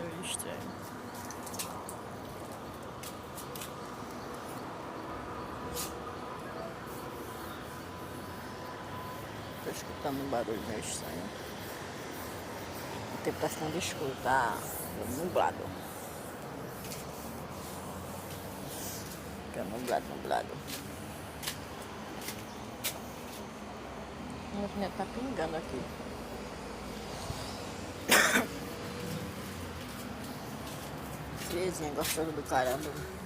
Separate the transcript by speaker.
Speaker 1: barulho estranho. Tô escutando um barulho meio estranho. O tempo tá ficando escuro, tá nublado. Fica nublado. A minha tá pingando aqui. Friezinha gostosa do caramba.